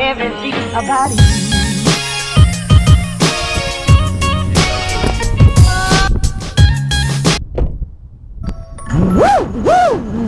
everything about you.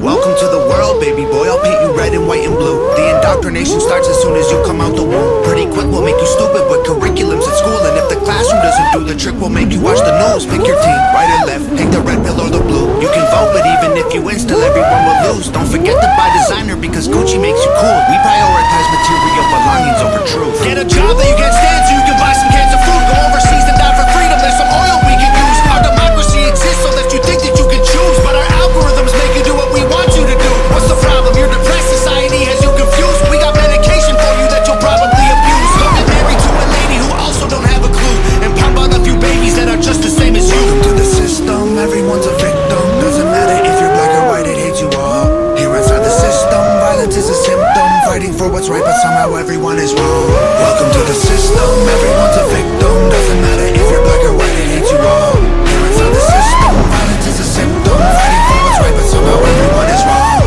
Welcome to the world, baby boy. I'll paint you red and white and blue. The indoctrination starts as soon as you come out the womb. Pretty quick, we'll make you stupid with curriculums at school. And if the classroom doesn't do the trick, we'll make you watch the news. Pick your team, right or left, take the red pill or the blue. You can vote, but even if you win, still everyone will lose. Don't forget to buy designer because Gucci makes you cool. We prioritize material belongings over truth. Get a job that you can't stand so you can buy some cans of food. Go overseas and die for freedom, there's some oil we can use. Our democracy exists so that you think that you can choose, but our algorithms make you do what we want you to do. What's the problem? Your depressed society has you confused. We got medication for you that you'll probably abuse. Don't get married to a lady who also don't have a clue, and pop out a few babies that are just the same as you. Welcome to the system, everyone's a victim. Doesn't matter if you're black or white, it hates you all. Here inside the system, violence is a symptom. Fighting for what's right, but somehow everyone is wrong. Welcome to the system, everyone's a victim. Doesn't matter if you're black or white, it hates you all. Here inside the system, violence is a symptom. Fighting for what's right, but somehow everyone is wrong.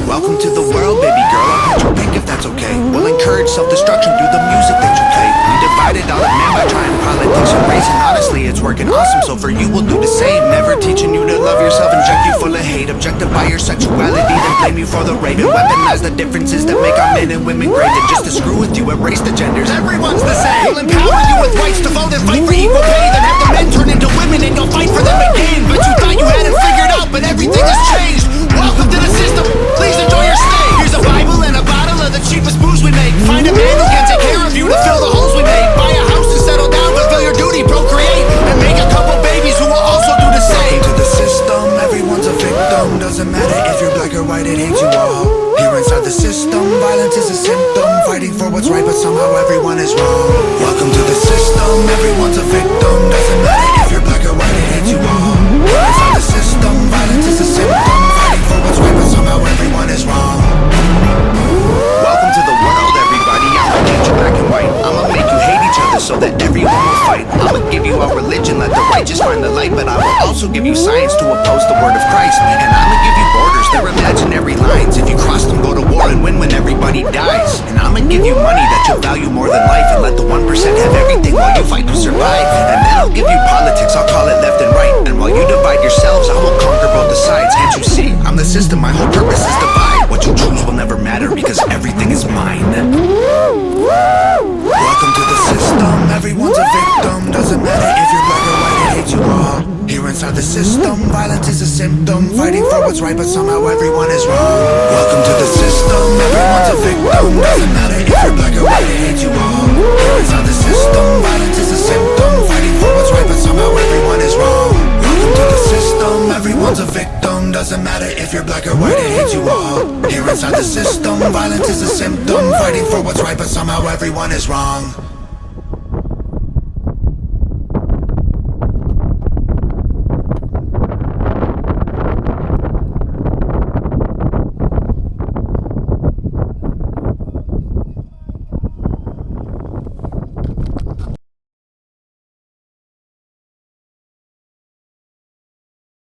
Welcome to the world, baby girl. I'll put your pick if that's okay. We'll encourage self-destruction through the music that you play. We divided all of men by trying politics and race, and honestly, it's working awesome. So for you, we'll do the same. Never teaching you to love yourself, inject you full of hate, objectify your sexuality, then blame you for the rape, and weaponize the differences that make our men and women great. And just to screw with you, erase the genders. Everyone's the same. We'll empower you with rights to vote and fight for equal pay. Then have the men turn into women and you'll fight for them again. But you thought you had it figured out, but everything has changed. Welcome to the system. Please enjoy your stay. Here's a Bible and a bottle of the cheapest booze we make. Find a man who can take care of you to fill the holes we made. Buy a house and settle down, fulfill your duty, procreate, and make a couple babies who will also do the same. Welcome to the system, everyone's a victim. Doesn't matter if you're black or white, it hates you all. Here inside the system, violence is a symptom. Fighting for what's right, but somehow everyone is wrong. Welcome to the system, everyone's a victim. Doesn't matter if you're black or white, it hates you all. Here inside the system, violence is a symptom. Fighting for what's right, but somehow everyone is wrong. Welcome to the world, everybody. I'ma paint you black and white. I'ma make you hate each other so that everyone will fight. I'ma give you our religion, let the righteous find the light. But I will also give you science to oppose the word of Christ. And I'ma give you borders, they're imaginary lines. If you cross them, go to war and win when everybody dies. And I'ma give you money that you'll value more than life, and let the 1% have everything while you fight to survive. And then I'll give you politics, I'll call it left and right. And while you divide yourselves, I will conquer both the sides. Can't you see? I'm the system, my whole purpose is divide. What you choose will never matter because everything is mine. Welcome to the system, everyone's a victim. Doesn't matter if you're black or white, it hates you all. Here inside the system, violence is a symptom. Fighting for what's right, but somehow everyone is wrong. Welcome to the system, everyone's a victim. Doesn't matter if you're black or white, it hates you all. Here inside the system, violence is a symptom. Fighting for what's right, but somehow everyone is wrong. Welcome to the system, everyone's a victim. Doesn't matter if you're black or white, it hates you all. Here inside the system, violence is a symptom. Fighting for what's right, but somehow everyone is wrong.